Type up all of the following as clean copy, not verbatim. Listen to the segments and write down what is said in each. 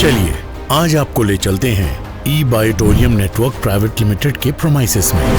चलिए आज आपको ले चलते हैं ई-बायोटोरियम नेटवर्क प्राइवेट लिमिटेड के प्रोमाइसेस में।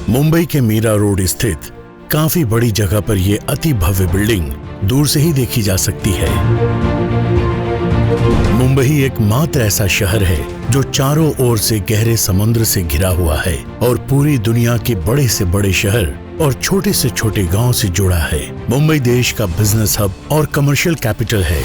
मुंबई के मीरा रोड स्थित काफी बड़ी जगह पर यह अति भव्य बिल्डिंग दूर से ही देखी जा सकती है। मुंबई एकमात्र ऐसा शहर है जो चारों ओर से गहरे समुद्र से घिरा हुआ है और पूरी दुनिया के बड़े से बड़े शहर और छोटे से छोटे गांव से जुड़ा है। मुंबई देश का बिजनेस हब और कमर्शियल कैपिटल है।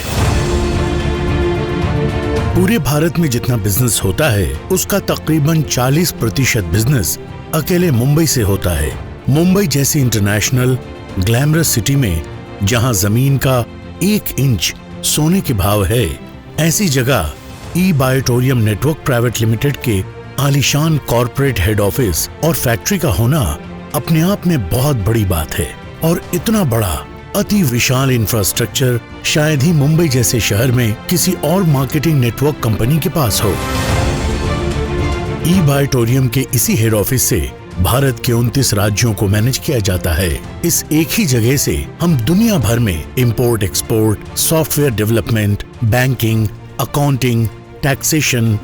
पूरे भारत में जितना बिजनेस होता है उसका तकरीबन 40% बिजनेस अकेले मुंबई से होता है। मुंबई जैसी इंटरनेशनल ग्लैमरस सिटी में जहां जमीन का 1 इंच सोने के भाव है, ऐसी जगह ई-बायोटोरियम नेटवर्क प्राइवेट लिमिटेड के आलीशान कॉर्पोरेट हेड ऑफिस और फैक्ट्री का होना अपने आप में बहुत बड़ी बात है। और इतना बड़ा अति विशाल इंफ्रास्ट्रक्चर शायद ही मुंबई जैसे शहर में किसी और मार्केटिंग नेटवर्क कंपनी के पास हो। ई-बायोटोरियम के इसी हेड ऑफिस से भारत के 29 राज्यों को मैनेज किया जाता है। इस एक ही जगह से हम दुनिया भर में import export, software development, banking, accounting, taxation,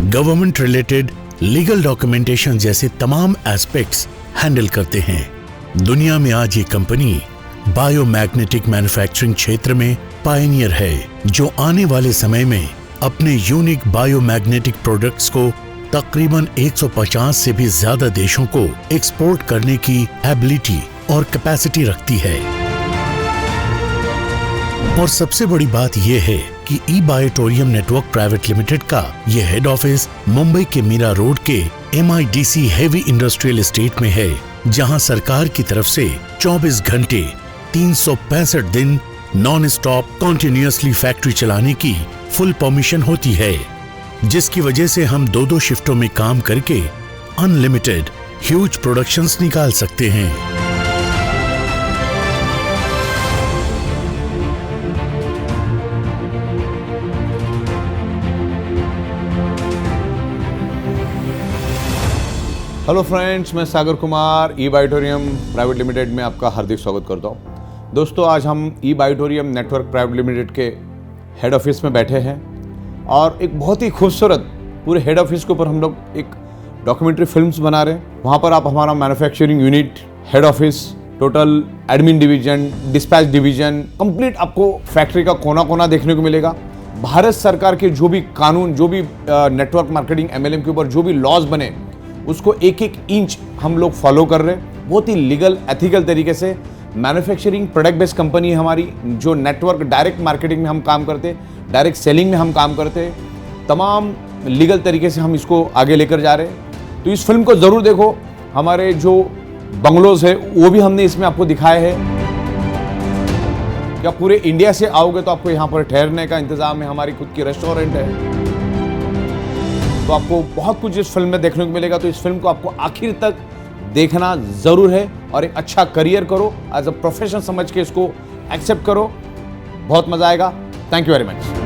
government related legal documentation जैसे तमाम एस्पेक्ट्स हैंडल करते हैं। दुनिया में आज ये कंपनी बायोमैग्नेटिक मैन्युफैक्चरिंग क्षेत्र में पायनियर है, जो आने वाले समय में अपने यूनिक बायोमैग्नेटिक प्रोडक्ट्स को तकरीबन 150 से भी ज्यादा देशों को एक्सपोर्ट करने की एबिलिटी और कैपेसिटी रखती है। और सबसे बड़ी बात यह है कि ई-बायोटोरियम नेटवर्क प्राइवेट लिमिटेड का यह हेड ऑफिस मुंबई के मीरा रोड के MIDC हेवी इंडस्ट्रियल एस्टेट में है, जहां सरकार की तरफ से 24 घंटे 365 दिन नॉन स्टॉप कॉन्टिन्यूअसली फैक्ट्री चलाने की फुल परमिशन होती है, जिसकी वजह से हम 2-2 शिफ्टों में काम करके अनलिमिटेड ह्यूज प्रोडक्शंस निकाल सकते हैं। हेलो फ्रेंड्स, मैं सागर कुमार ई-बायोटोरियम प्राइवेट लिमिटेड में आपका हार्दिक स्वागत करता हूं। दोस्तों, आज हम ई-बायोटोरियम नेटवर्क प्राइवेट लिमिटेड के हेड ऑफिस में बैठे हैं और एक बहुत ही खूबसूरत पूरे हेड ऑफिस के ऊपर हम लोग एक डॉक्यूमेंट्री फिल्म्स बना रहे हैं। वहाँ पर आप हमारा manufacturing unit, head office, total admin division, dispatch division, complete आपको फैक्ट्री का कोना कोना देखने को मिलेगा। भारत सरकार के जो भी कानून, जो भी नेटवर्क मार्केटिंग MLM के ऊपर जो भी लॉज बने, उसको एक एक इंच हम लोग फॉलो कर रहे हैं। बहुत ही लीगल, एथिकल तरीके से मैन्युफैक्चरिंग प्रोडक्ट बेस्ड कंपनी है हमारी, जो नेटवर्क डायरेक्ट मार्केटिंग में हम काम करते, डायरेक्ट सेलिंग में हम काम करते, तमाम लीगल तरीके से हम इसको आगे लेकर जा रहे हैं। तो इस फिल्म को ज़रूर देखो। हमारे जो बंगलोज है वो भी हमने इसमें आपको दिखाए हैं। क्या पूरे इंडिया से आओगे तो आपको यहाँ पर ठहरने का इंतज़ाम है, हमारी खुद की रेस्टोरेंट है, तो आपको बहुत कुछ इस फिल्म में देखने को मिलेगा। तो इस फिल्म को आपको आखिर तक देखना ज़रूर है और एक अच्छा करियर करो, एज अ प्रोफेशन समझ के इसको एक्सेप्ट करो, बहुत मज़ा आएगा। Thank you very much.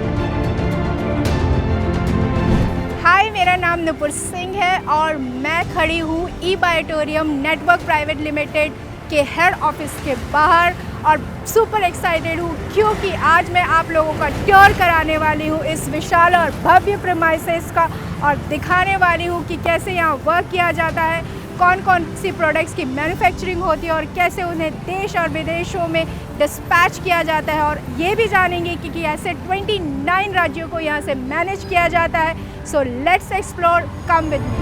Hi, मेरा नाम नुपुर सिंह है और मैं खड़ी हूँ E Biotorium Network Private Limited के हेड ऑफिस के बाहर और सुपर एक्साइटेड हूँ क्योंकि आज मैं आप लोगों का टूर कराने वाली हूँ इस विशाल और भव्य प्रेमाइसेस का और दिखाने वाली हूँ कि कैसे यहाँ वर्क किया जाता है, कौन कौन सी प्रोडक्ट्स की मैन्युफैक्चरिंग होती है और कैसे उन्हें देश और विदेशों में डिस्पैच किया जाता है। और ये भी जानेंगे कि ऐसे 29 राज्यों को यहाँ से मैनेज किया जाता है। So let's explore, come with me.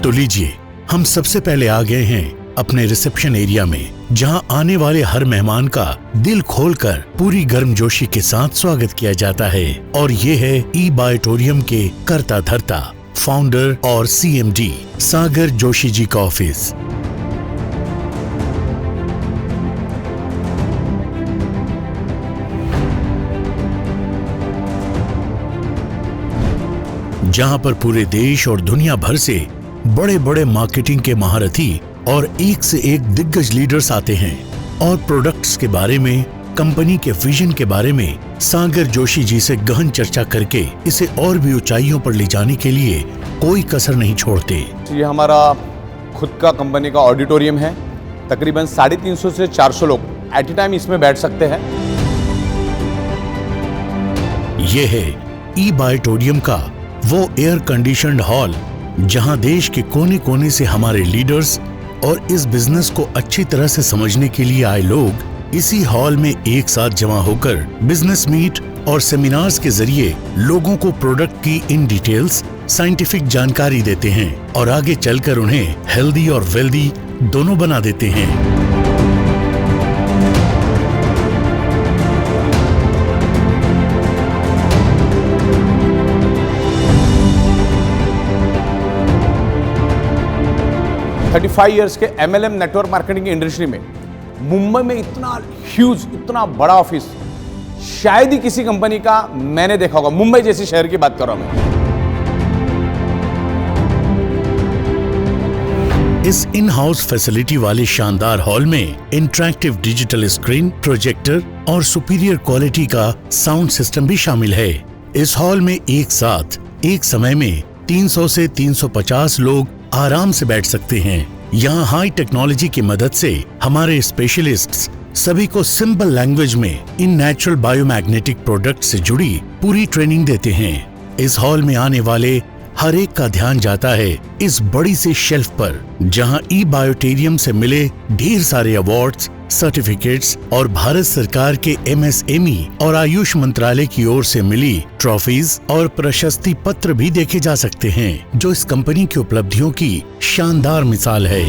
तो लीजिए, हम सबसे पहले आ गए हैं अपने रिसेप्शन एरिया में, जहां आने वाले हर मेहमान का दिल खोलकर पूरी गर्मजोशी के साथ स्वागत किया जाता है। और ये है ई बायोटोरियम के कर्ता धर्ता, फाउंडर और सीएमडी सागर जोशी जी का ऑफिस। जहां पर पूरे देश और दुनिया भर से बड़े बड़े मार्केटिंग के महारथी और एक से एक दिग्गज लीडर्स आते हैं और प्रोडक्ट्स के बारे में, कंपनी के विजन के बारे में सागर जोशी जी से गहन चर्चा करके इसे और भी ऊंचाइयों पर ले जाने के लिए कोई कसर नहीं छोड़ते। ये हमारा खुद का कंपनी का ऑडिटोरियम है। तकरीबन 350 से 400 लोग एट ए टाइम इसमें बैठ सकते हैं। ये है ई बायोटोरियम का वो एयर कंडीशनड हॉल जहां देश के कोने कोने से हमारे लीडर्स और इस बिजनेस को अच्छी तरह से समझने के लिए आए लोग इसी हॉल में एक साथ जमा होकर बिजनेस मीट और सेमिनार्स के जरिए लोगों को प्रोडक्ट की इन डिटेल्स साइंटिफिक जानकारी देते हैं और आगे चलकर उन्हें हेल्दी और वेल्दी दोनों बना देते हैं। $35 years के MLM नेटवर्क मार्केटिंग इंडस्ट्री में मुंबई में इतना ह्यूज, इतना बड़ा ऑफिस शायद ही किसी कंपनी का मैंने देखा होगा। मुंबई जैसे शहर की बात कर रहा हूं मैं। इस इन हाउस फैसिलिटी वाले शानदार हॉल में इंटरैक्टिव डिजिटल स्क्रीन, प्रोजेक्टर और सुपीरियर क्वालिटी का साउंड सिस्टम भी शामिल है। इस हॉल में एक साथ एक समय में 300 से 350 लोग आराम से बैठ सकते हैं। यहाँ हाई टेक्नोलॉजी की मदद से हमारे स्पेशलिस्ट्स सभी को सिंपल लैंग्वेज में इन नेचुरल बायोमैग्नेटिक प्रोडक्ट से जुड़ी पूरी ट्रेनिंग देते हैं। इस हॉल में आने वाले हर एक का ध्यान जाता है इस बड़ी सी शेल्फ पर, जहां ई बायोटेरियम से मिले ढेर सारे अवार्ड्स, सर्टिफिकेट्स और भारत सरकार के MSME और आयुष मंत्रालय की ओर से मिली ट्रॉफीज और प्रशस्ति पत्र भी देखे जा सकते हैं, जो इस कंपनी की उपलब्धियों की शानदार मिसाल है।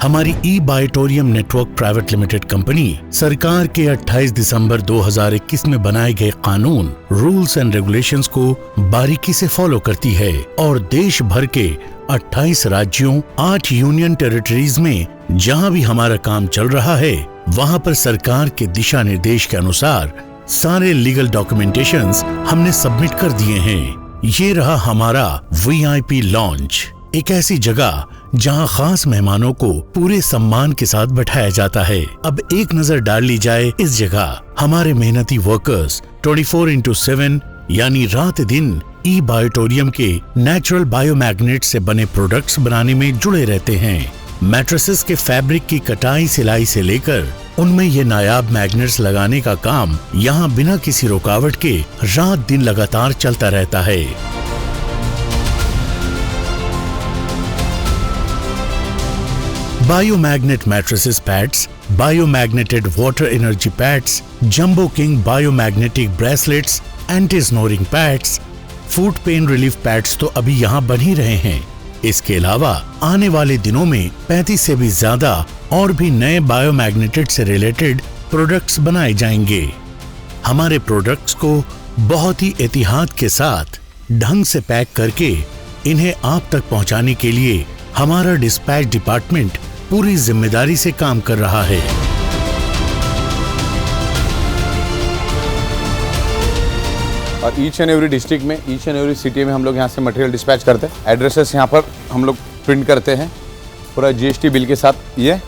हमारी ई Biotorium Network Private limited company सरकार के 28 दिसंबर 2021 में बनाए गए कानून, रूल्स एंड रेगुलेशंस को बारीकी से फॉलो करती है और देश भर के 28 राज्यों, 8 यूनियन टेरिटरीज में जहां भी हमारा काम चल रहा है, वहां पर सरकार के दिशा निर्देश के अनुसार सारे लीगल डॉक्यूमेंटेशंस हमने सबमिट कर दिए हैं। ये रहा हमारा VIP लॉन्च, एक ऐसी जगह जहां खास मेहमानों को पूरे सम्मान के साथ बैठाया जाता है। अब एक नजर डाल ली जाए इस जगह। हमारे मेहनती वर्कर्स 24/7 यानी रात दिन ई बायोटोरियम के नेचुरल बायोमैग्नेट से बने प्रोडक्ट्स बनाने में जुड़े रहते हैं। मैट्रेसेस के फैब्रिक की कटाई सिलाई से लेकर उनमें ये नायाब मैग्नेट्स लगाने का काम यहाँ बिना किसी रुकावट के रात दिन लगातार चलता रहता है। Biomagnet mattresses pads, biomagnetised water energy pads, jumbo king biomagnetic bracelets, anti snoring pads, food pain relief pads तो अभी यहाँ बन ही रहे हैं। इसके अलावा आने वाले दिनों में 35 से भी ज्यादा और भी नए बायोमैग्नेटेड से रिलेटेड प्रोडक्ट्स बनाए जाएंगे। हमारे प्रोडक्ट्स को बहुत ही एहतियात के साथ ढंग से पैक करके इन्हें आप तक पहुंचाने के लिए हमारा डिस्पैच डिपार्टमेंट पूरी जिम्मेदारी से काम कर रहा है। और ईच एंड एवरी डिस्ट्रिक्ट में, ईच एंड एवरी सिटी में हम लोग यहाँ से मटेरियल डिस्पैच करते हैं। एड्रेसेस यहाँ पर हम लोग प्रिंट करते हैं पूरा GST बिल के साथ। ये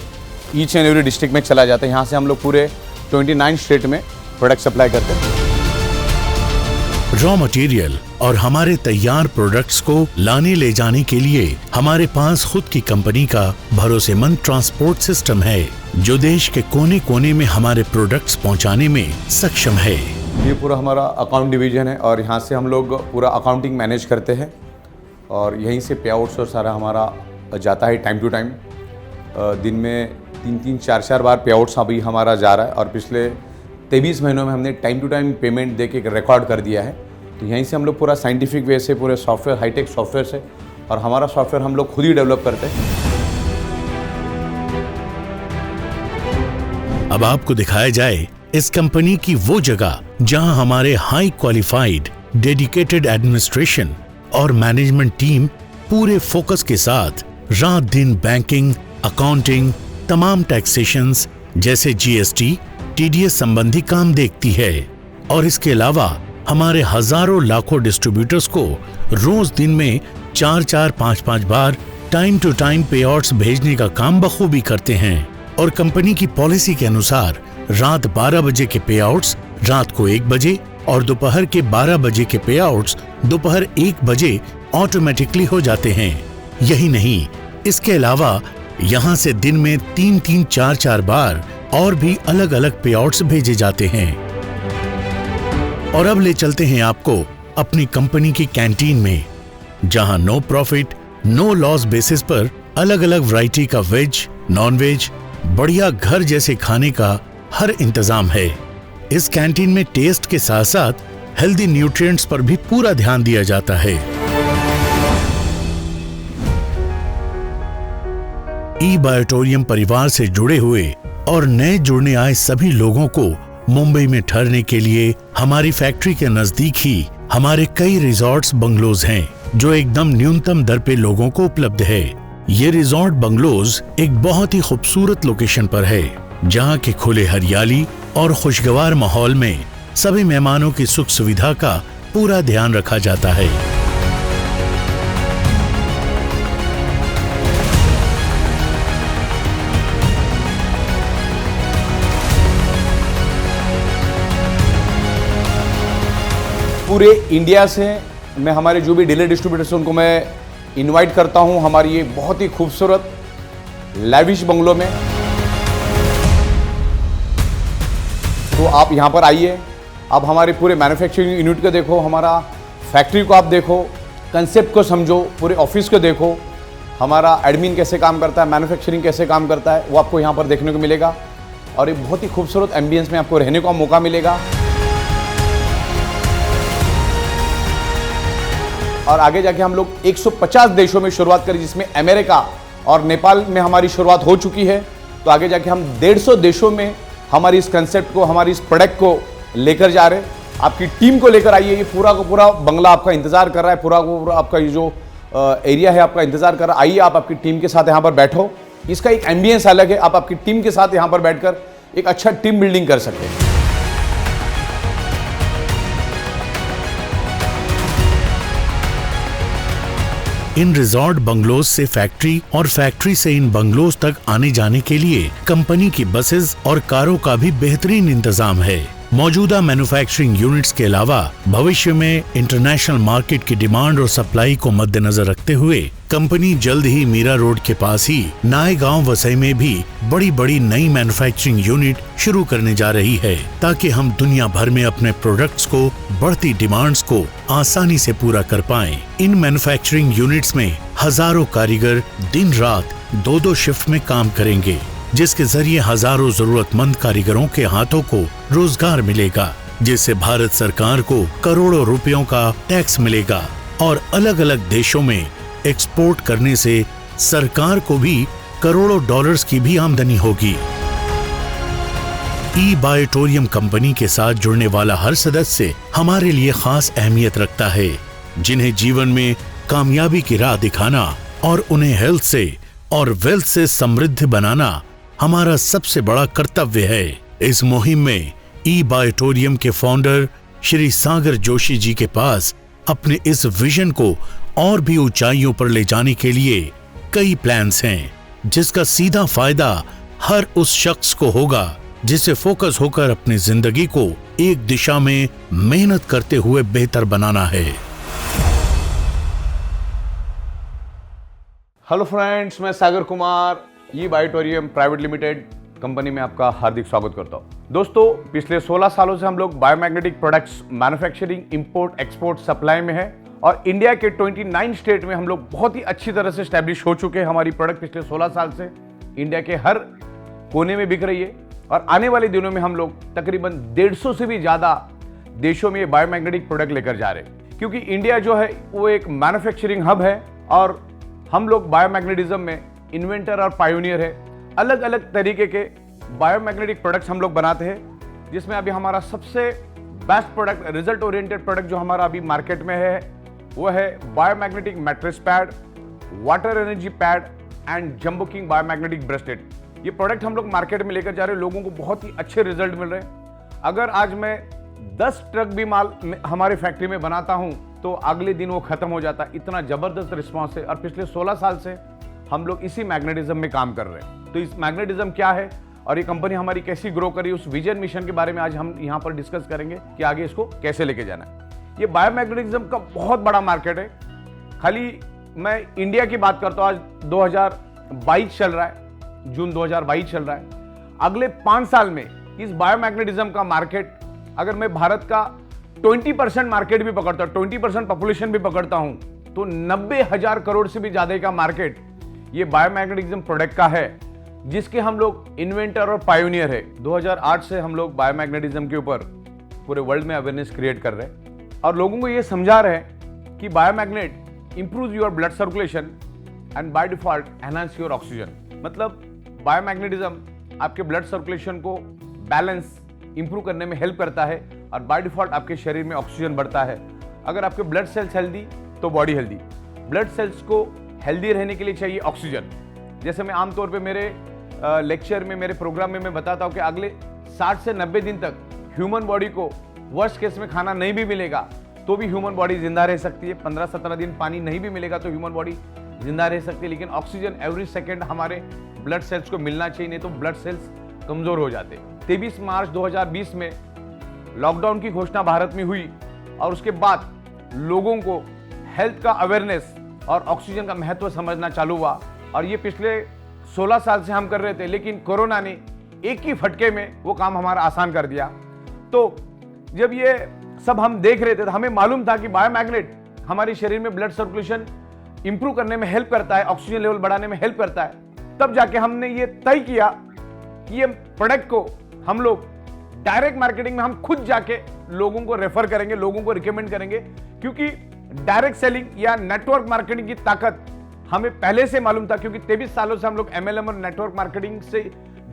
ईच एंड एवरी डिस्ट्रिक्ट में चला जाता है। यहाँ से हम लोग पूरे 29 स्टेट में प्रोडक्ट सप्लाई करते हैं। रॉ मटेरियल और हमारे तैयार प्रोडक्ट्स को लाने ले जाने के लिए हमारे पास खुद की कंपनी का भरोसेमंद ट्रांसपोर्ट सिस्टम है, जो देश के कोने कोने में हमारे प्रोडक्ट्स पहुंचाने में सक्षम है। ये पूरा हमारा अकाउंट डिवीजन है और यहाँ से हम लोग पूरा अकाउंटिंग मैनेज करते हैं और यहीं से पे आउट्स और सारा हमारा जाता है टाइम टू टाइम। दिन में 3-3, 4-4 बार पे आउट्स अभी हमारा जा रहा है और पिछले 23 महीनों में हमने टाइम टू टाइम पेमेंट दे के रिकॉर्ड कर दिया है। तो यहीं से हम लोग पूरा साइंटिफिक वे से पूरे सॉफ्टवेयर, हाईटेक सॉफ्टवेयर से, और हमारा सॉफ्टवेयर हम लोग खुद ही डेवलप करते हैं। अब आपको दिखाया जाए इस कंपनी की वो जगह जहां हमारे हाई क्वालिफाइड डेडिकेटेड एडमिनिस्ट्रेशन और मैनेजमेंट टीम पूरे फोकस के साथ रात दिन बैंकिंग, अकाउंटिंग, तमाम टैक्सेशंस जैसे GST, TDS संबंधी काम देखती है। और इसके अलावा हमारे हजारों लाखों डिस्ट्रीब्यूटर्स को रोज दिन में 4-4, 5-5 बार टाइम टू टाइम पे आउट्स भेजने का काम बखूबी करते हैं। और कंपनी की पॉलिसी के अनुसार रात 12 बजे के पे आउट्स रात को 1 बजे और दोपहर के 12 बजे के पे आउट्स दोपहर 1 बजे ऑटोमेटिकली हो जाते हैं। यही नहीं, इसके अलावा यहाँ से दिन में 3-3, 4-4 बार और भी अलग अलग पे आउट्स भेजे जाते हैं। और अब ले चलते हैं आपको अपनी कंपनी की कैंटीन में, जहां no profit no loss basis पर अलग अलग वैरायटी का वेज, नॉन वेज, बढ़िया घर जैसे खाने का हर इंतजाम है। इस कैंटीन में टेस्ट के साथ साथ हेल्दी न्यूट्रिएंट्स पर भी पूरा ध्यान दिया जाता है। ई-बायोटोरियम परिवार से जुड़े हुए और नए जुड़ने आए सभी लोगों को मुंबई में ठहरने के लिए हमारी फैक्ट्री के नजदीक ही हमारे कई रिजॉर्ट्स, बंगलोज हैं, जो एकदम न्यूनतम दर पे लोगों को उपलब्ध है। ये रिजॉर्ट बंगलोज एक बहुत ही खूबसूरत लोकेशन पर है, जहाँ के खुले हरियाली और खुशगवार माहौल में सभी मेहमानों की सुख सुविधा का पूरा ध्यान रखा जाता है। पूरे इंडिया से मैं हमारे जो भी डीलर डिस्ट्रीब्यूटर्स उनको मैं इनवाइट करता हूं हमारी ये बहुत ही खूबसूरत लैविश बंगलो में। तो आप यहां पर आइए, आप हमारे पूरे मैन्युफैक्चरिंग यूनिट को देखो, हमारा फैक्ट्री को आप देखो, कंसेप्ट को समझो, पूरे ऑफिस को देखो, हमारा एडमिन कैसे काम करता है, मैन्युफैक्चरिंग कैसे काम करता है, वो आपको यहाँ पर देखने को मिलेगा। और एक बहुत ही खूबसूरत एम्बियंस में आपको रहने का मौका मिलेगा। और आगे जाके हम लोग 150 देशों में शुरुआत करी, जिसमें अमेरिका और नेपाल में हमारी शुरुआत हो चुकी है। तो आगे जाके हम 150 देशों में हमारी इस कंसेप्ट को, हमारी इस प्रोडक्ट को लेकर जा रहे हैं। आपकी टीम को लेकर आइए, ये पूरा का पूरा बंगला आपका इंतजार कर रहा है, पूरा का पूरा आपका ये जो एरिया है आपका इंतजार कर रहा है। आइए, आप आपकी टीम के साथ यहाँ पर बैठो। इसका एक एम्बियंस अलग है, आप आपकी टीम के साथ यहाँ पर बैठकर एक अच्छा टीम बिल्डिंग कर सकते हैं। इन रिजॉर्ट बंगलोज से फैक्ट्री और फैक्ट्री से इन बंगलोज तक आने जाने के लिए कंपनी की बसेस और कारों का भी बेहतरीन इंतजाम है। मौजूदा मैन्युफैक्चरिंग यूनिट्स के अलावा भविष्य में इंटरनेशनल मार्केट की डिमांड और सप्लाई को मद्देनजर रखते हुए कंपनी जल्द ही मीरा रोड के पास ही नायगांव वसई में भी बड़ी बड़ी नई मैन्युफैक्चरिंग यूनिट शुरू करने जा रही है, ताकि हम दुनिया भर में अपने प्रोडक्ट्स को बढ़ती डिमांड्स को आसानी से पूरा कर पाएं। इन मैन्युफैक्चरिंग यूनिट्स में हजारों कारीगर दिन रात 2-2 शिफ्ट में काम करेंगे, जिसके जरिए हजारों जरूरतमंद कारीगरों के हाथों को रोजगार मिलेगा, जिससे भारत सरकार को करोड़ों रुपयों का टैक्स मिलेगा और अलग अलग देशों में एक्सपोर्ट करने से सरकार को भी करोड़ों डॉलर्स की भी आमदनी होगी। ई-बायोटोरियम कंपनी के साथ जुड़ने वाला हर सदस्य हमारे लिए खास अहमियत रखता है, जिन्हें जीवन में कामयाबी की राह दिखाना और उन्हें हेल्थ से और वेल्थ से समृद्ध बनाना हमारा सबसे बड़ा कर्तव्य है। इस मुहिम में ई-बायोटोरियम के फाउंडर श्री सागर जोशी जी के पास अपने इस विजन को और भी ऊंचाइयों पर ले जाने के लिए कई प्लान्स हैं, जिसका सीधा फायदा हर उस शख्स को होगा जिसे फोकस होकर अपनी जिंदगी को एक दिशा में मेहनत करते हुए बेहतर बनाना है। हेलो फ्रेंड्स, मैं सागर कुमार ई बायोटोरियम प्राइवेट लिमिटेड कंपनी में आपका हार्दिक स्वागत करता हूं। दोस्तों, पिछले 16 सालों से हम लोग biomagnetic products manufacturing, import, export, supply में है और इंडिया के 29 स्टेट में हम लोग बहुत ही अच्छी तरह से स्टैब्लिश हो चुके हैं। हमारी प्रोडक्ट पिछले 16 साल से इंडिया के हर कोने में बिक रही है और आने वाले दिनों में हम लोग तकरीबन 150 से भी ज्यादा देशों में ये बायोमैग्नेटिक प्रोडक्ट लेकर जा रहे हैं, क्योंकि इंडिया जो है वो एक मैन्युफैक्चरिंग हब है और हम लोग बायोमैग्नेटिज्म में इन्वेंटर और पायोनियर है। अलग अलग तरीके के बायोमैग्नेटिक प्रोडक्ट्स हम लोग बनाते हैं, जिसमें अभी हमारा सबसे best product, result oriented product जो हमारा अभी मार्केट में है वो है biomagnetic mattress pad, water energy pad and jumbo king biomagnetic bracelet. ये प्रोडक्ट हम लोग मार्केट में लेकर जा रहे हैं, लोगों को बहुत ही अच्छे रिजल्ट मिल रहे हैं। अगर आज मैं 10 ट्रक भी माल हमारे फैक्ट्री में बनाता हूं तो अगले दिन वो खत्म हो जाता है। इतना जबरदस्त रिस्पॉन्स है और पिछले 16 साल से हम लोग इसी मैग्नेटिज्म में काम कर रहे हैं। तो इस मैग्नेटिज्म क्या है और ये कंपनी हमारी कैसी ग्रो करी, उस विजन मिशन के बारे में आज हम यहाँ पर डिस्कस करेंगे कि आगे इसको कैसे लेके जाना है। ये बायोमैग्नेटिज्म का बहुत बड़ा मार्केट है। खाली मैं इंडिया की बात करता हूँ, आज 2022 चल रहा है, जून 2022 चल रहा है। अगले 5 साल में इस बायोमैग्नेटिज्म का मार्केट, अगर मैं भारत का 20% मार्केट भी पकड़ता हूं, 20% पॉपुलेशन भी पकड़ता हूं, तो 90,000 करोड़ से भी ज्यादा का मार्केट ये बायोमैग्नेटिज्म प्रोडक्ट का है, जिसके हम लोग इन्वेंटर और पायोनियर है। 2008 से हम लोग बायोमैग्नेटिज्म के ऊपर पूरे वर्ल्ड में अवेयरनेस क्रिएट कर रहे हैं और लोगों को ये समझा रहे हैं कि biomagnet improve your blood circulation and by default enhance your oxygen. मतलब बायोमैग्नेटिज्म आपके ब्लड सर्कुलेशन को बैलेंस इंप्रूव करने में हेल्प करता है और बाय डिफॉल्ट आपके शरीर में ऑक्सीजन बढ़ता है। अगर आपके ब्लड सेल्स हेल्दी तो बॉडी हेल्दी। ब्लड सेल्स को हेल्दी रहने के लिए चाहिए ऑक्सीजन। जैसे मैं आमतौर पे मेरे लेक्चर में, मेरे प्रोग्राम में मैं बताता हूँ कि अगले 60 से 90 दिन तक ह्यूमन बॉडी को वर्स्ट केस में खाना नहीं भी मिलेगा तो भी ह्यूमन बॉडी जिंदा रह सकती है। 15-17 दिन पानी नहीं भी मिलेगा तो ह्यूमन बॉडी जिंदा रह सकती है, लेकिन ऑक्सीजन एवरी सेकेंड हमारे ब्लड सेल्स को मिलना चाहिए, नहीं तो ब्लड सेल्स कमजोर हो जाते। 23 मार्च 2020 में लॉकडाउन की घोषणा भारत में हुई और उसके बाद लोगों को हेल्थ का अवेयरनेस और ऑक्सीजन का महत्व समझना चालू हुआ और ये पिछले 16 साल से हम कर रहे थे, लेकिन कोरोना ने एक ही फटके में वो काम हमारा आसान कर दिया। तो जब ये सब हम देख रहे थे तो हमें मालूम था कि बायोमैग्नेट हमारे शरीर में ब्लड सर्कुलेशन इंप्रूव करने में हेल्प करता है, ऑक्सीजन लेवल बढ़ाने में हेल्प करता है। तब जाके हमने ये तय किया कि ये प्रोडक्ट को हम लोग डायरेक्ट मार्केटिंग में हम खुद जाके लोगों को रेफर करेंगे, लोगों को रिकमेंड करेंगे, क्योंकि डायरेक्ट सेलिंग या नेटवर्क मार्केटिंग की ताकत हमें पहले से मालूम था, क्योंकि 23 सालों से हम लोग MLM और नेटवर्क मार्केटिंग से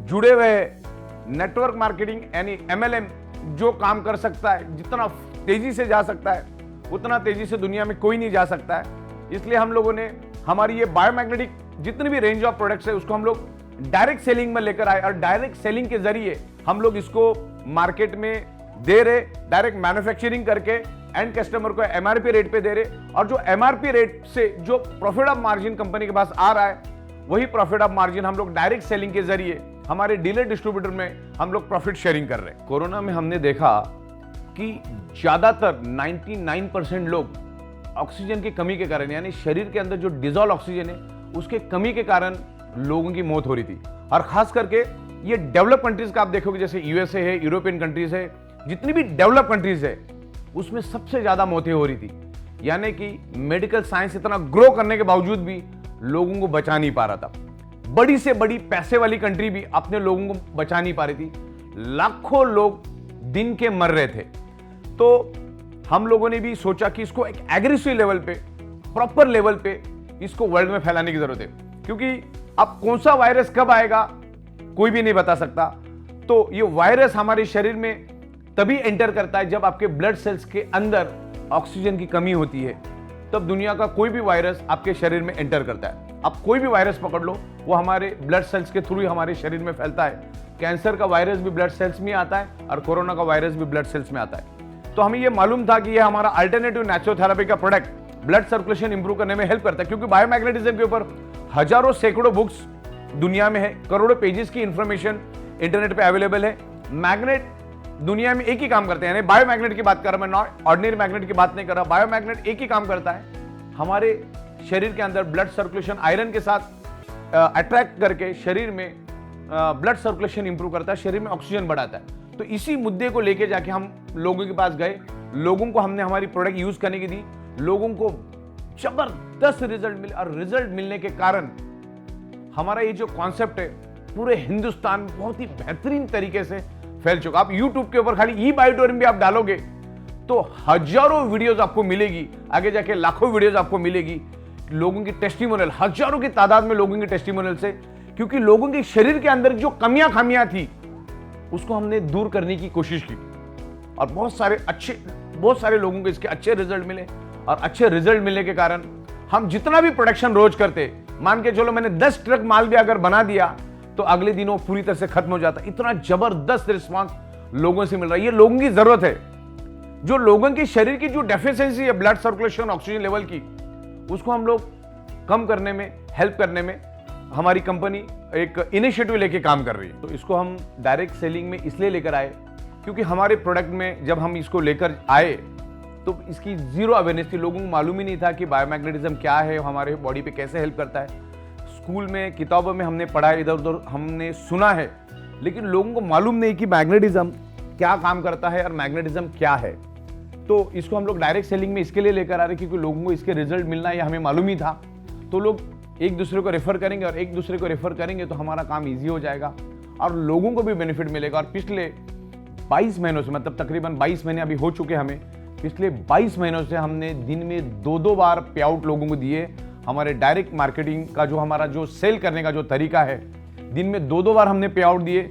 जुड़े हुए हैं। नेटवर्क मार्केटिंग यानी MLM जो काम कर सकता है, जितना तेजी से जा सकता है उतना तेजी से दुनिया में कोई नहीं जा सकता है। इसलिए हम लोगों ने हमारी ये बायोमैग्नेटिक जितनी भी रेंज ऑफ प्रोडक्ट्स है उसको हम लोग डायरेक्ट सेलिंग में लेकर आए और डायरेक्ट सेलिंग के जरिए हम लोग इसको मार्केट में दे रहे, डायरेक्ट मैन्युफैक्चरिंग करके एंड कस्टमर को MRP रेट पे दे रहे और जो MRP रेट से जो प्रॉफिट ऑफ मार्जिन कंपनी के पास आ रहा है वही प्रॉफिट ऑफ मार्जिन हम लोग डायरेक्ट सेलिंग के जरिए हमारे डीलर डिस्ट्रीब्यूटर में हम लोग प्रॉफिट शेयरिंग कर रहे हैं। कोरोना में हमने देखा कि ज्यादातर 99% लोग ऑक्सीजन की कमी के कारण, यानी शरीर के अंदर जो डिजॉल्व ऑक्सीजन है उसके कमी के कारण लोगों की मौत हो रही थी। और खास करके ये डेवलप कंट्रीज का आप देखोगे, जैसे USA है, यूरोपियन कंट्रीज है, जितनी भी डेवलप कंट्रीज है उसमें सबसे ज्यादा मौतें हो रही थी। यानी कि मेडिकल साइंस इतना ग्रो करने के बावजूद भी लोगों को बचा नहीं पा रहा था। बड़ी से बड़ी पैसे वाली कंट्री भी अपने लोगों को बचा नहीं पा रही थी। लाखों लोग दिन के मर रहे थे। तो हम लोगों ने भी सोचा कि इसको एक एग्रेसिव लेवल पे, प्रॉपर लेवल पे इसको वर्ल्ड में फैलाने की जरूरत है, क्योंकि अब कौन सा वायरस कब आएगा कोई भी नहीं बता सकता। तो ये वायरस हमारे शरीर में तभी एंटर करता है जब आपके ब्लड सेल्स के अंदर ऑक्सीजन की कमी होती है, तब दुनिया का कोई भी वायरस आपके शरीर में एंटर करता है। आप कोई भी वायरस पकड़ लो, वो हमारे ब्लड सेल्स के थ्रू ही हमारे शरीर में फैलता है। कैंसर का वायरस भी ब्लड सेल्स में आता है और कोरोना का वायरस भी ब्लड सेल्स में आता है। तो हमें ये मालूम था कि ये हमारा अल्टरनेटिव नेचुरोथेरेपी का प्रोडक्ट ब्लड सर्कुलेशन इंप्रूव करने में हेल्प करता है, क्योंकि बायोमैग्नेटिज्म के ऊपर हजारों सैकड़ों बुक्स दुनिया में है, करोड़ों पेजेस की इंफॉर्मेशन इंटरनेट पे अवेलेबल है। मैग्नेट दुनिया में एक ही काम करते हैं, बायोमैग्नेट की बात कर रहा हूं मैं, नॉट ऑर्डिनरी मैग्नेट की बात नहीं कर रहा। बायोमैग्नेट एक ही काम करता है, हमारे शरीर के अंदर ब्लड सर्कुलेशन आयरन के साथ अट्रैक्ट करके शरीर में ब्लड सर्कुलेशन इंप्रूव करता है, शरीर में ऑक्सीजन बढ़ाता है। तो इसी मुद्दे को लेके जाके हम लोगों के पास गए, लोगों को हमने हमारी प्रोडक्ट यूज करने की दी, लोगों को जबरदस्त रिजल्ट मिले, और रिजल्ट मिलने के कारण हमारा ये जो कॉन्सेप्ट है पूरे हिंदुस्तान में बहुत ही बेहतरीन तरीके से फैल चुका। आप YouTube के ऊपर खाली ई बायोटोरियम भी आप डालोगे तो हजारों वीडियोस आपको मिलेगी, आगे जाके लाखों वीडियोस आपको मिलेगी, लोगों की टेस्टिमोनियल, हजारों की तादाद में लोगों की टेस्टिमोनियल से, क्योंकि लोगों के शरीर के अंदर जो कमियां खामियां थी उसको हमने दूर करने की कोशिश की, और बहुत सारे लोगों को इसके अच्छे रिजल्ट मिले। और अच्छे रिजल्ट मिलने के कारण हम जितना भी प्रोडक्शन रोज करते, मान के चलो मैंने 10 ट्रक माल भी अगर बना दिया तो अगले दिनों पूरी तरह से खत्म हो जाता। इतना जबरदस्त रिस्पांस लोगों से मिल रहा है। ये लोगों की जरूरत है, जो लोगों की शरीर की जो डेफिशिएंसी है ब्लड सर्कुलेशन ऑक्सीजन लेवल की, उसको हम लोग कम करने में, हेल्प करने में हमारी कंपनी एक इनिशिएटिव लेके काम कर रही है। तो इसको हम डायरेक्ट सेलिंग में इसलिए लेकर आए क्योंकि हमारे प्रोडक्ट में जब हम इसको लेकर आए तो इसकी जीरो अवेयरनेस थी, लोगों को मालूम ही नहीं था कि बायोमैग्नेटिज्म क्या है, हमारे बॉडी पे कैसे हेल्प करता है। स्कूल में किताबों में हमने पढ़ा है, इधर उधर हमने सुना है, लेकिन लोगों को मालूम नहीं कि मैग्नेटिज्म क्या काम करता है और मैग्नेटिज्म क्या है। तो इसको हम लोग डायरेक्ट सेलिंग में इसके लिए लेकर आ रहे क्योंकि लोगों को इसके रिजल्ट मिलना ये हमें मालूम ही था। तो लोग एक दूसरे को रेफर करेंगे और एक दूसरे को रेफर करेंगे तो हमारा काम ईजी हो जाएगा और लोगों को भी बेनिफिट मिलेगा। और पिछले 22 महीनों से, मतलब तकरीबन 22 महीने अभी हो चुके हमें, पिछले 22 महीनों से हमने दिन में 2-2 बार पे आउट लोगों को दिए। हमारे डायरेक्ट मार्केटिंग का जो हमारा जो सेल करने का जो तरीका है, दिन में 2-2 बार हमने पे आउट दिए।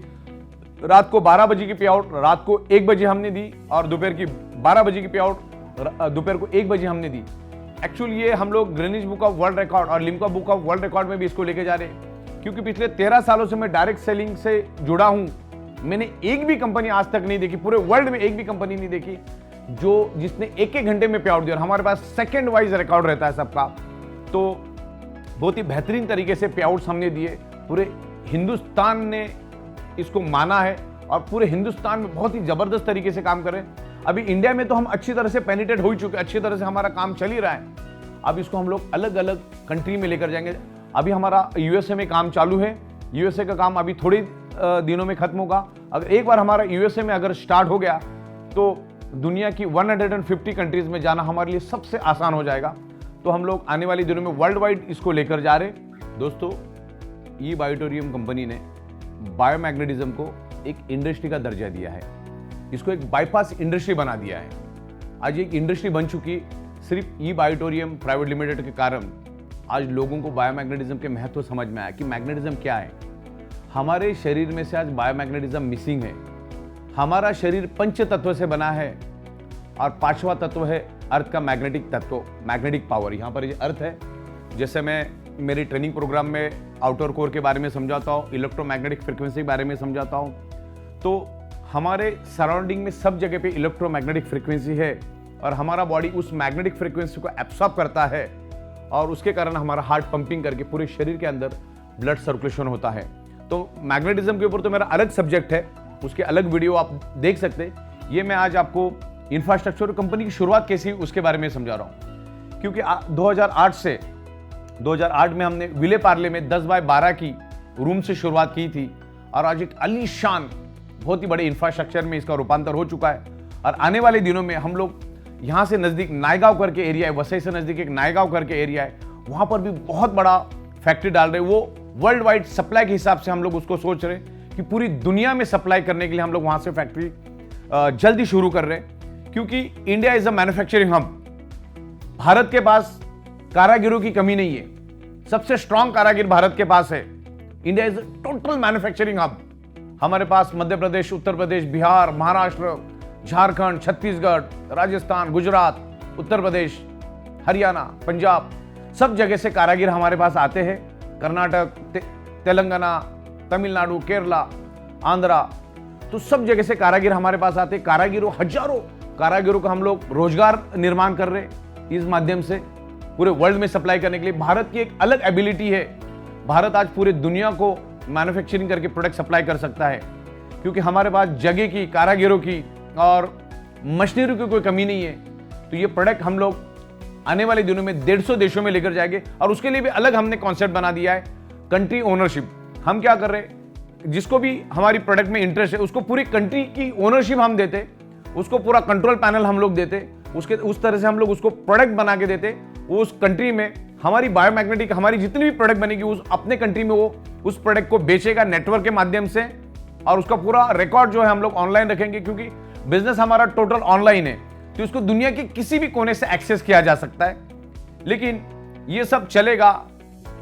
रात को 12 बजे की पे आउट रात को 1 बजे हमने दी और दोपहर की 12 बजे की पे आउट दोपहर को 1 बजे हमने दी। एक्चुअली ये हम लोग Greenwich book of world record और Limca book of world record में भी इसको लेके जा रहे हैं, क्योंकि पिछले 13 सालों से मैं डायरेक्ट सेलिंग से जुड़ा हूं। मैंने एक भी कंपनी आज तक नहीं देखी, पूरे वर्ल्ड में एक भी कंपनी नहीं देखी जिसने 1-1 घंटे में पे आउट दिया। हमारे पास सेकंड वाइज रिकॉर्ड रहता है सबका। तो बहुत ही बेहतरीन तरीके से पे आउट्स हमने दिए, पूरे हिंदुस्तान ने इसको माना है और पूरे हिंदुस्तान में बहुत ही जबरदस्त तरीके से काम कर रहे हैं। अभी इंडिया में तो हम अच्छी तरह से पेनिट्रेट हो चुके, अच्छी तरह से हमारा काम चल ही रहा है। अब इसको हम लोग अलग अलग कंट्री में लेकर जाएंगे। अभी हमारा यूएसए में काम चालू है, यूएसए का काम अभी थोड़े दिनों में खत्म होगा। अगर एक बार हमारा यूएसए में अगर स्टार्ट हो गया तो दुनिया की 150 कंट्रीज में जाना हमारे लिए सबसे आसान हो जाएगा। तो हम लोग आने वाले दिनों में वर्ल्ड वाइड इसको लेकर जा रहे हैं। दोस्तों, ई बायोटोरियम कंपनी ने बायोमैग्नेटिज्म को एक इंडस्ट्री का दर्जा दिया है, इसको एक बाईपास इंडस्ट्री बना दिया है। आज एक इंडस्ट्री बन चुकी, सिर्फ ई बायोटोरियम प्राइवेट लिमिटेड के कारण आज लोगों को बायोमैग्नेटिज्म के महत्व समझ में आया कि मैग्नेटिज्म क्या है। हमारे शरीर में से आज बायोमैग्नेटिज्म मिसिंग है। हमारा शरीर 5 तत्व से बना है और 5वां तत्व है अर्थ का मैग्नेटिक तत्व, मैग्नेटिक पावर। यहाँ पर ये अर्थ है, जैसे मैं मेरी ट्रेनिंग प्रोग्राम में आउटर कोर के बारे में समझाता हूँ, इलेक्ट्रोमैग्नेटिक फ्रिक्वेंसी के बारे में समझाता हूँ। तो हमारे सराउंडिंग में सब जगह पे इलेक्ट्रोमैग्नेटिक फ्रिक्वेंसी है और हमारा बॉडी उस मैग्नेटिक फ्रिक्वेंसी को एब्सॉर्ब करता है और उसके कारण हमारा हार्ट पंपिंग करके पूरे शरीर के अंदर ब्लड सर्कुलेशन होता है। तो मैग्नेटिज्म के ऊपर तो मेरा अलग सब्जेक्ट है, उसके अलग वीडियो आप देख सकते हैं। ये मैं आज आपको इंफ्रास्ट्रक्चर कंपनी की शुरुआत कैसी हुई उसके बारे में समझा रहा हूँ, क्योंकि 2008 में हमने विले पार्ले में 10x12 की रूम से शुरुआत की थी और आज एक अलीशान बहुत ही बड़े इंफ्रास्ट्रक्चर में इसका रूपांतर हो चुका है। और आने वाले दिनों में हम लोग यहाँ से नजदीक नायगांव करके एरिया है, वसई से नजदीक एक नायगांव करके एरिया है, वहां पर भी बहुत बड़ा फैक्ट्री डाल रहे हैं। वो वर्ल्ड वाइड सप्लाई के हिसाब से हम लोग उसको सोच रहे हैं कि पूरी दुनिया में सप्लाई करने के लिए हम लोग वहां से फैक्ट्री जल्दी शुरू कर रहे हैं, क्योंकि India is a manufacturing hub. Bharat के पास कारागिरों की कमी नहीं है, सबसे स्ट्रॉन्ग कारागिर भारत के पास है। India is total manufacturing hub. हमारे पास मध्य प्रदेश, उत्तर प्रदेश, बिहार, महाराष्ट्र, झारखंड, छत्तीसगढ़, राजस्थान, गुजरात, उत्तर प्रदेश, हरियाणा, पंजाब, सब जगह से कारागिर हमारे पास आते हैं। कर्नाटक, तेलंगाना, तमिलनाडु, केरला, आंध्रा, तो सब जगह से कारागिर हमारे पास आते हैं। कारागिरों हजारों कारागिरों का हम लोग रोजगार निर्माण कर रहे हैं इस माध्यम से पूरे वर्ल्ड में सप्लाई करने के लिए। भारत की एक अलग एबिलिटी है, भारत आज पूरे दुनिया को मैन्युफैक्चरिंग करके प्रोडक्ट सप्लाई कर सकता है, क्योंकि हमारे पास जगह की, कारागिरों की और मशीनरी की कोई कमी नहीं है। तो ये प्रोडक्ट हम लोग आने वाले दिनों में 150 देशों में लेकर जाएंगे, और उसके लिए भी अलग हमने कॉन्सेप्ट बना दिया है, कंट्री ओनरशिप। हम क्या कर रहे हैं, जिसको भी हमारी प्रोडक्ट में इंटरेस्ट है उसको पूरी कंट्री की ओनरशिप हम देते, उसको पूरा कंट्रोल पैनल हम लोग देते, उसके उस तरह से हम लोग उसको प्रोडक्ट बना के देते। उस कंट्री में हमारी बायोमैग्नेटिक हमारी जितनी भी प्रोडक्ट बनेगी उस अपने कंट्री में वो उस प्रोडक्ट को बेचेगा नेटवर्क के माध्यम से, और उसका पूरा रिकॉर्ड जो है हम लोग ऑनलाइन रखेंगे, क्योंकि बिजनेस हमारा टोटल ऑनलाइन है, तो उसको दुनिया के किसी भी कोने से एक्सेस किया जा सकता है। लेकिन ये सब चलेगा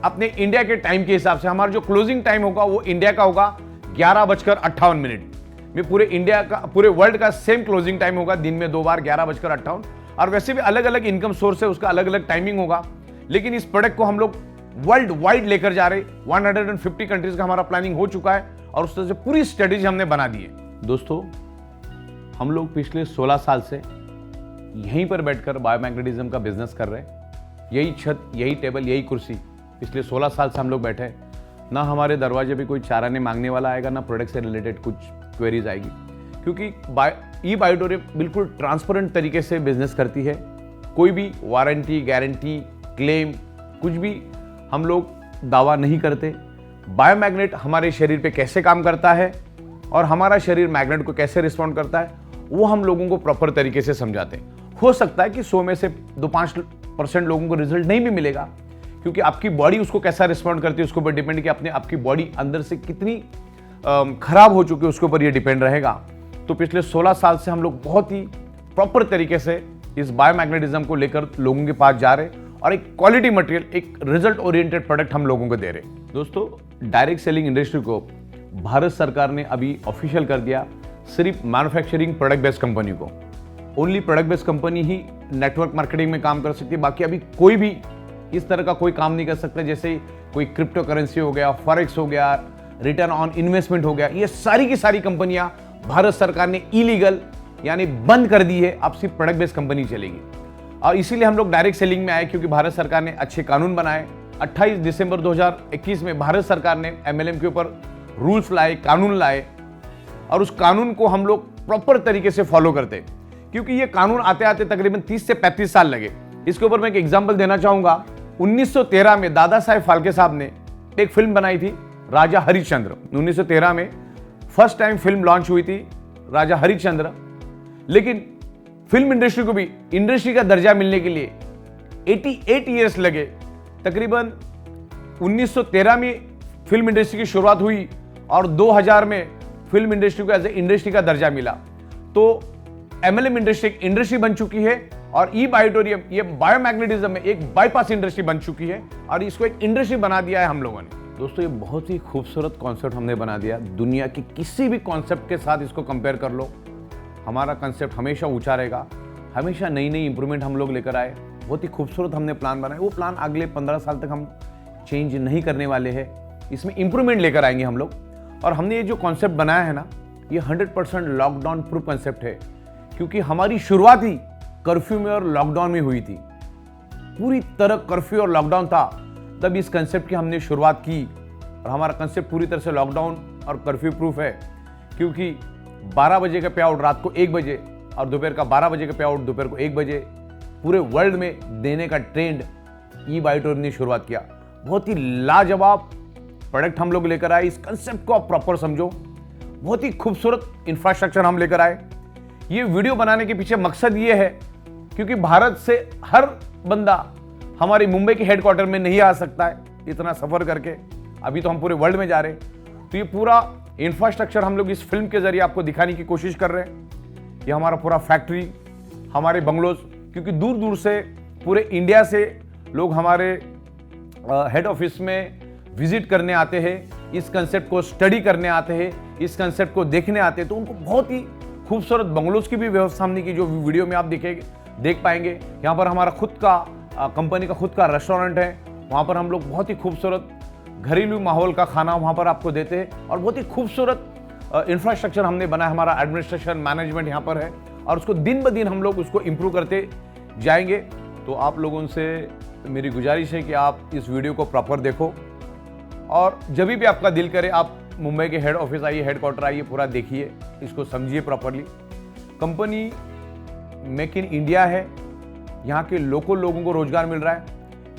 अपने इंडिया के टाइम के हिसाब से। हमारा जो क्लोजिंग टाइम होगा वो इंडिया का होगा 11:58 में। पूरे इंडिया का, पूरे वर्ल्ड का सेम क्लोजिंग टाइम होगा, दिन में 2 बार 11:58। और वैसे भी अलग अलग इनकम सोर्स है, उसका अलग अलग टाइमिंग होगा। लेकिन इस प्रोडक्ट को हम लोग वर्ल्ड वाइड लेकर जा रहे, 150 कंट्रीज का हमारा प्लानिंग हो चुका है, और उस तरह से पूरी स्ट्रेटेजी हमने बना दी है। दोस्तों, हम लोग पिछले 16 साल से यहीं पर बैठकर बायोमैग्नेटिज्म का बिजनेस कर रहे हैं। यही छत, यही टेबल, यही कुर्सी, पिछले 16 साल से हम लोग बैठे हैं। ना हमारे दरवाजे पे कोई चाराने मांगने वाला आएगा, ना प्रोडक्ट से रिलेटेड कुछ क्वेरीज आएगी, क्योंकि ई बायोटोरियम बिल्कुल ट्रांसपेरेंट तरीके से बिजनेस करती है। कोई भी वारंटी, गारंटी, क्लेम, कुछ भी हम लोग दावा नहीं करते। बायोमैग्नेट हमारे शरीर पे कैसे काम करता है और हमारा शरीर मैग्नेट को कैसे रिस्पॉन्ड करता है, वो हम लोगों को प्रॉपर तरीके से समझाते हैं। हो सकता है कि 100 में से 2-5% लोगों को रिजल्ट नहीं भी मिलेगा, क्योंकि आपकी बॉडी उसको कैसा रिस्पॉन्ड करती है उसके ऊपर डिपेंड, कि अपने आपकी बॉडी अंदर से कितनी खराब हो चुकी है उसके ऊपर ये डिपेंड रहेगा। तो पिछले 16 साल से हम लोग बहुत ही प्रॉपर तरीके से इस बायोमैग्नेटिज्म को लेकर लोगों के पास जा रहे और एक क्वालिटी मटेरियल, एक रिजल्ट ओरिएंटेड प्रोडक्ट हम लोगों को दे रहे। दोस्तों, डायरेक्ट सेलिंग इंडस्ट्री को भारत सरकार ने अभी ऑफिशियल कर दिया सिर्फ मैन्युफैक्चरिंग प्रोडक्ट बेस्ड कंपनी को। ओनली प्रोडक्ट बेस्ड कंपनी ही नेटवर्क मार्केटिंग में काम कर सकती है, बाकी अभी कोई भी इस तरह का कोई काम नहीं कर सकता। जैसे कोई क्रिप्टो करेंसी हो गया, फॉरेक्स हो गया, रिटर्न ऑन इन्वेस्टमेंट हो गया, ये सारी की सारी कंपनियां भारत सरकार ने इलीगल यानी बंद कर दी है। अब सिर्फ प्रोडक्ट बेस्ड कंपनी चलेगी, और इसीलिए हम लोग डायरेक्ट सेलिंग में आए, क्योंकि भारत सरकार ने अच्छे कानून बनाए। 28 दिसंबर 2021 में भारत सरकार ने MLM के ऊपर रूल्स लाए, कानून लाए, और उस कानून को हम लोग प्रॉपर तरीके से फॉलो करते, क्योंकि ये कानून आते आते तकरीबन 30 से 35 साल लगे। इसके ऊपर मैं एक एग्जांपल देना चाहूंगा। 1913 में दादा साहेब फाल्के साहब ने एक फिल्म बनाई थी, राजा हरिश्चंद्र। 1913 में फर्स्ट टाइम फिल्म लॉन्च हुई थी, राजा हरिश्चंद्र। लेकिन फिल्म इंडस्ट्री को भी इंडस्ट्री का दर्जा मिलने के लिए 88 ईयर्स लगे। तकरीबन 1913 में फिल्म इंडस्ट्री की शुरुआत हुई और 2000 में फिल्म इंडस्ट्री को एज ए इंडस्ट्री का दर्जा मिला। तो MLM इंडस्ट्री एक इंडस्ट्री बन चुकी है, और ई बायोटोरियम ये बायोमैग्नेटिज्म में एक बाईपास इंडस्ट्री बन चुकी है, और इसको एक इंडस्ट्री बना दिया है हम लोगों ने। दोस्तों, ये बहुत ही खूबसूरत कॉन्सेप्ट हमने बना दिया। दुनिया की किसी भी कॉन्सेप्ट के साथ इसको कंपेयर कर लो, हमारा कॉन्सेप्ट हमेशा ऊंचा रहेगा, हमेशा नई नई इंप्रूवमेंट हम लोग लेकर आए। बहुत ही खूबसूरत हमने प्लान बनाया। वो प्लान अगले 15 साल तक हम चेंज नहीं करने वाले हैं, इसमें इंप्रूवमेंट लेकर आएंगे हम लोग। और हमने ये जो कॉन्सेप्ट बनाया है ना, ये 100% लॉकडाउन प्रूफ कॉन्सेप्ट है, क्योंकि हमारी शुरुआत ही कर्फ्यू में और लॉकडाउन में हुई थी। पूरी तरह कर्फ्यू और लॉकडाउन था, तब इस कंसेप्ट की हमने शुरुआत की, और हमारा कंसेप्ट पूरी तरह से लॉकडाउन और कर्फ्यू प्रूफ है, क्योंकि 12 बजे का पे आउट रात को 1 बजे और दोपहर का 12 बजे का पे आउट दोपहर को 1 बजे पूरे वर्ल्ड में देने का ट्रेंड ई बायोटोरियम ने शुरुआत किया। बहुत ही लाजवाब प्रोडक्ट हम लोग लेकर आए। इस कंसेप्ट को आप प्रॉपर समझो। बहुत ही खूबसूरत इंफ्रास्ट्रक्चर हम लेकर आए। ये वीडियो बनाने के पीछे मकसद ये है, क्योंकि भारत से हर बंदा हमारे मुंबई के हेडक्वार्टर में नहीं आ सकता है इतना सफर करके। अभी तो हम पूरे वर्ल्ड में जा रहे हैं, तो ये पूरा इंफ्रास्ट्रक्चर हम लोग इस फिल्म के जरिए आपको दिखाने की कोशिश कर रहे हैं। ये हमारा पूरा फैक्ट्री, हमारे बंगलोज, क्योंकि दूर दूर से पूरे इंडिया से लोग हमारे हेड ऑफिस में विजिट करने आते हैं, इस कंसेप्ट को स्टडी करने आते हैं, इस कंसेप्ट को देखने आते हैं। तो उनको बहुत ही खूबसूरत बंगलोज की भी व्यवस्था हमने की, जो वीडियो में आप देख पाएंगे। यहाँ पर हमारा खुद का कंपनी का खुद का रेस्टोरेंट है, वहाँ पर हम लोग बहुत ही खूबसूरत घरेलू माहौल का खाना वहाँ पर आपको देते हैं, और बहुत ही खूबसूरत इंफ्रास्ट्रक्चर हमने बनाया। हमारा एडमिनिस्ट्रेशन मैनेजमेंट यहाँ पर है, और उसको दिन ब दिन हम लोग उसको इम्प्रूव करते जाएंगे। तो आप लोगों से मेरी गुजारिश है कि आप इस वीडियो को प्रॉपर देखो और जब भी आपका दिल करे आप मुंबई के हेड ऑफिस आइए, हेड क्वार्टर आइए, पूरा देखिए, इसको समझिए properly. Company make in India है, यहाँ के लोकल लोगों को रोजगार मिल रहा है,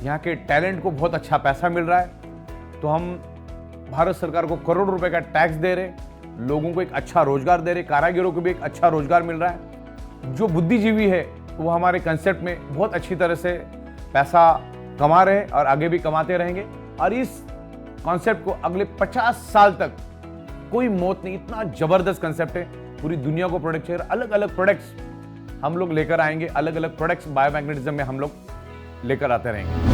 यहाँ के टैलेंट को बहुत अच्छा पैसा मिल रहा है। तो हम भारत सरकार को करोड़ों रुपए का टैक्स दे रहे, लोगों को एक अच्छा रोजगार दे रहे, कारीगरों को भी एक अच्छा रोजगार मिल रहा है। जो बुद्धिजीवी है वो हमारे कंसेप्ट में बहुत अच्छी तरह से पैसा कमा रहे हैं और आगे भी कमाते रहेंगे। और इस कॉन्सेप्ट को अगले 50 साल तक कोई मौत नहीं, इतना जबरदस्त कॉन्सेप्ट है। पूरी दुनिया को प्रोडक्ट चाहिए, अलग अलग प्रोडक्ट्स हम लोग लेकर आएंगे, अलग अलग प्रोडक्ट्स बायोमैग्नेटिज्म में हम लोग लेकर आते रहेंगे।